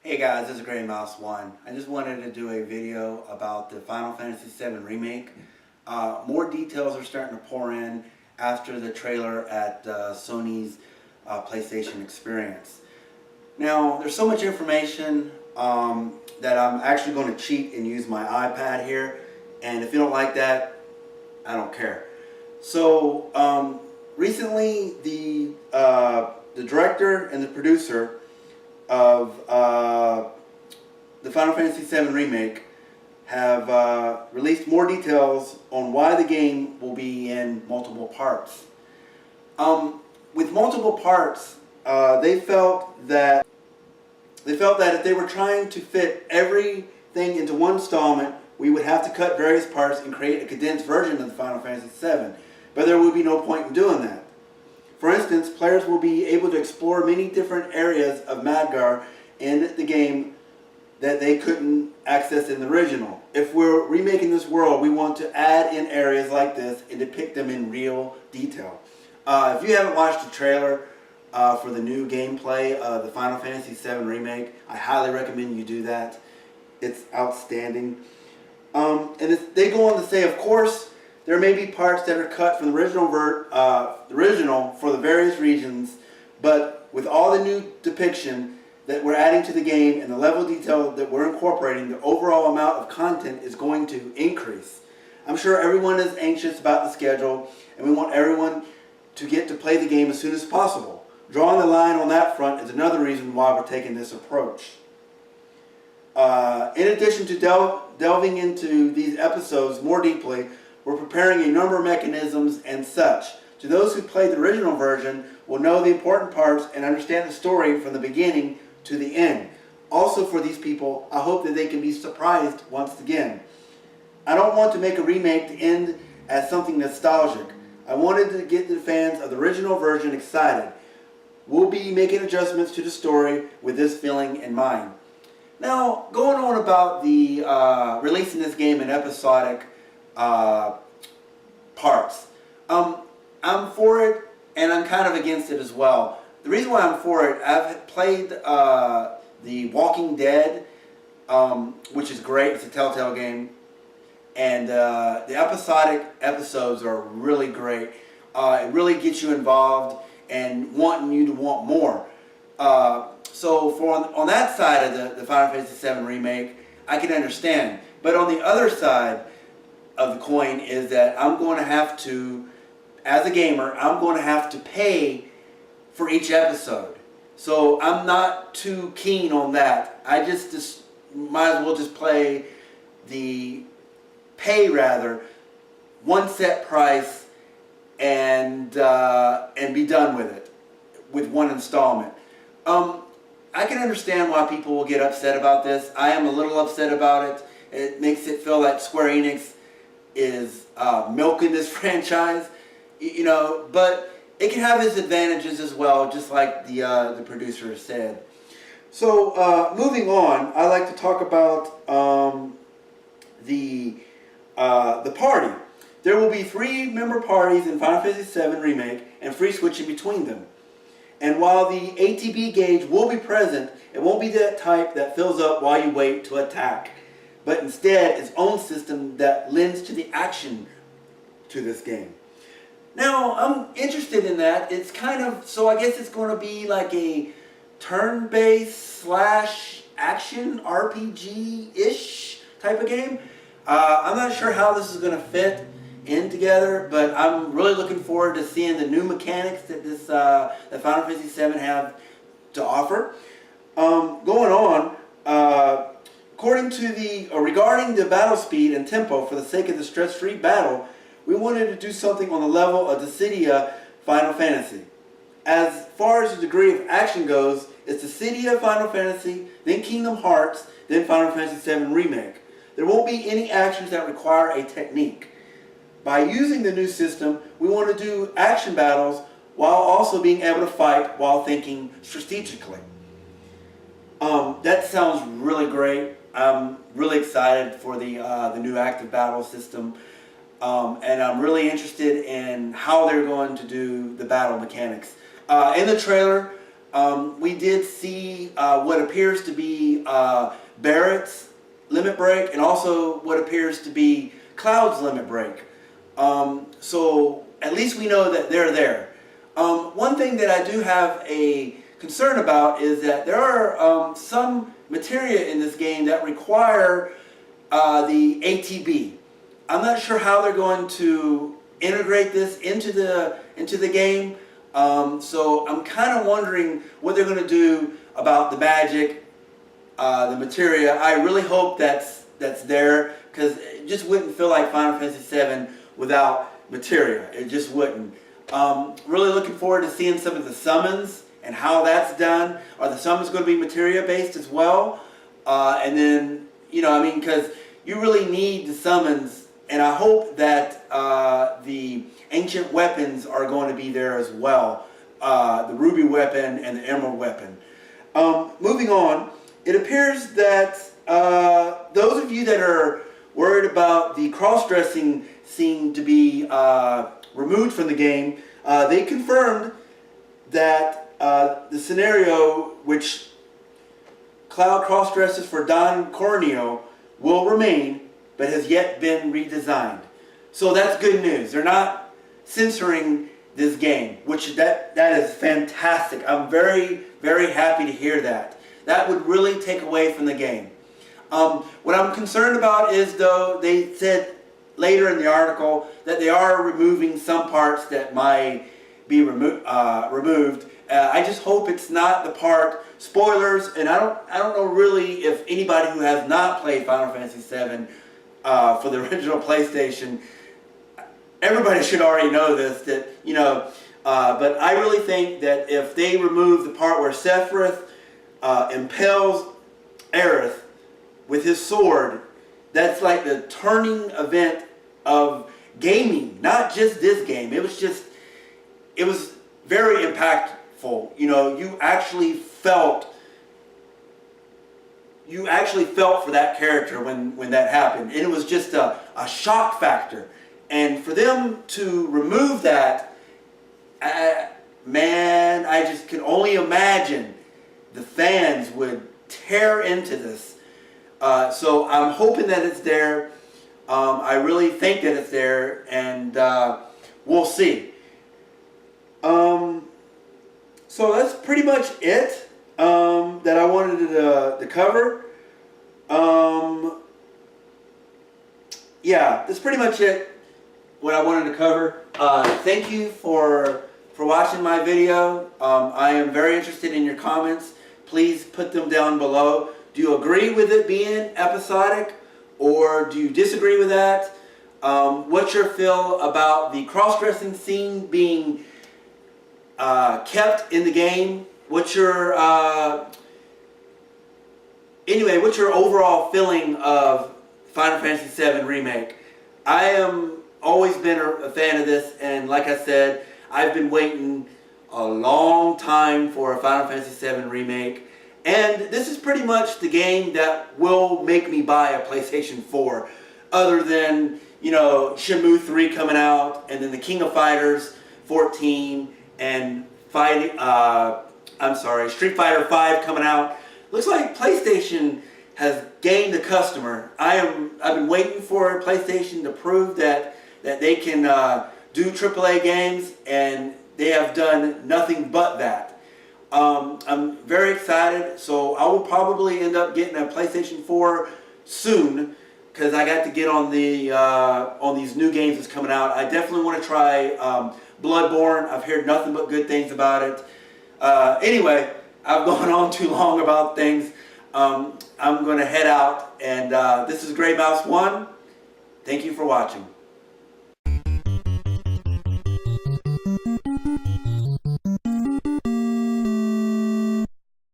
Hey guys, this is Gray Mouse 1. I just wanted to do a video about the Final Fantasy VII Remake. More details are starting to pour in after the trailer at Sony's PlayStation Experience. Now, there's so much information that I'm actually going to cheat and use my iPad here. And if you don't like that, I don't care. So, recently the director and the producer of the Final Fantasy VII Remake have released more details on why the game will be in multiple parts. With multiple parts, they felt that if they were trying to fit everything into one installment, we would have to cut various parts and create a condensed version of the Final Fantasy VII. But there would be no point in doing that. For instance, players will be able to explore many different areas of Midgar in the game that they couldn't access in the original. If we're remaking this world, we want to add in areas like this and depict them in real detail. If you haven't watched the trailer for the new gameplay of the Final Fantasy VII Remake, I highly recommend you do that. It's outstanding. They go on to say, of course, there may be parts that are cut from the original for the various regions, but with all the new depiction that we're adding to the game and the level of detail that we're incorporating, the overall amount of content is going to increase. I'm sure everyone is anxious about the schedule, and we want everyone to get to play the game as soon as possible. Drawing the line on that front is another reason why we're taking this approach. In addition to delving into these episodes more deeply, we're preparing a number of mechanisms and such. To those who played the original version will know the important parts and understand the story from the beginning to the end. Also for these people, I hope that they can be surprised once again. I don't want to make a remake to end as something nostalgic. I wanted to get the fans of the original version excited. We'll be making adjustments to the story with this feeling in mind. Now, going on about the releasing this game in episodic parts. I'm for it, and I'm kind of against it as well. The reason why I'm for it, I've played The Walking Dead, which is great. It's a Telltale game. And the episodic episodes are really great. It really gets you involved and wanting you to want more. So on that side of the Final Fantasy VII Remake, I can understand. But on the other side of the coin is that I'm going to have to, as a gamer, I'm going to have to pay for each episode. So I'm not too keen on that. I just might as well just pay one set price and be done with it, with one installment. I can understand why people will get upset about this. I am a little upset about it. It makes it feel like Square Enix is milking this franchise, you know, but it can have its advantages as well, just like the producer said. So moving on, I like to talk about the party. There will be 3 member parties in Final Fantasy VII Remake and free switching between them. And while the ATB gauge will be present, it won't be that type that fills up while you wait to attack, but instead its own system that lends to the action to this game. Now, I'm interested in that. It's kind of, so I guess it's going to be like a turn-based / action RPG-ish type of game. I'm not sure how this is going to fit in together, but I'm really looking forward to seeing the new mechanics that that Final Fantasy VII have to offer. Going on, according to regarding the battle speed and tempo for the sake of the stress-free battle, we wanted to do something on the level of Dissidia Final Fantasy. As far as the degree of action goes, it's Dissidia Final Fantasy, then Kingdom Hearts, then Final Fantasy VII Remake. There won't be any actions that require a technique. By using the new system, we want to do action battles while also being able to fight while thinking strategically. That sounds really great. I'm really excited for the new active battle system. And I'm really interested in how they're going to do the battle mechanics. In the trailer, We did see what appears to be Barrett's limit break, and also what appears to be Cloud's limit break. So at least we know that they're there. One thing that I do have a concern about is that there are some materia in this game that require the ATB. I'm not sure how they're going to integrate this into the game. So I'm kind of wondering what they're going to do about the magic, the materia. I really hope that's there, because it just wouldn't feel like Final Fantasy VII without materia. It just wouldn't. Really looking forward to seeing some of the summons and how that's done. Are the summons going to be materia based as well? And then, because you really need the summons, and I hope that the ancient weapons are going to be there as well. The ruby weapon and the emerald weapon. Moving on, it appears that those of you that are worried about the cross-dressing scene to be removed from the game, they confirmed that the scenario which Cloud cross-dresses for Don Corneo will remain, but has yet been redesigned. So that's good news. They're not censoring this game, which that is fantastic. I'm very, very happy to hear that. That would really take away from the game. What I'm concerned about is, though, they said later in the article that they are removing some parts that might be removed. I just hope it's not the part, spoilers, and I don't know really if anybody who has not played Final Fantasy VII for the original PlayStation, everybody should already know this, but I really think that if they remove the part where Sephiroth impales Aerith with his sword, that's like the turning event of gaming, not just this game. It was very impactful. You actually felt for that character when that happened, and it was just a shock factor. And for them to remove that, man, I just can only imagine the fans would tear into this. So I'm hoping that it's there. I really think that it's there, and we'll see. So that's pretty much it that I wanted to cover. Yeah, that's pretty much it, what I wanted to cover. Thank you for watching my video. I am very interested in your comments. Please put them down below. Do you agree with it being episodic, or do you disagree with that? What's your feel about the cross-dressing scene being kept in the game? What's your overall feeling of Final Fantasy VII Remake? I am always been a fan of this, and like I said, I've been waiting a long time for a Final Fantasy VII Remake, and this is pretty much the game that will make me buy a PlayStation 4, other than, Shenmue 3 coming out, and then the King of Fighters 14, and Street Fighter 5 coming out. Looks like PlayStation has gained a customer. I've been waiting for PlayStation to prove that they can do AAA games, and they have done nothing but that. I'm very excited, so I will probably end up getting a PlayStation 4 soon, because I got to get on these new games that's coming out. I definitely want to try Bloodborne. I've heard nothing but good things about it. Anyway, I've gone on too long about things. I'm going to head out, and this is Grey Mouse 1. Thank you for watching.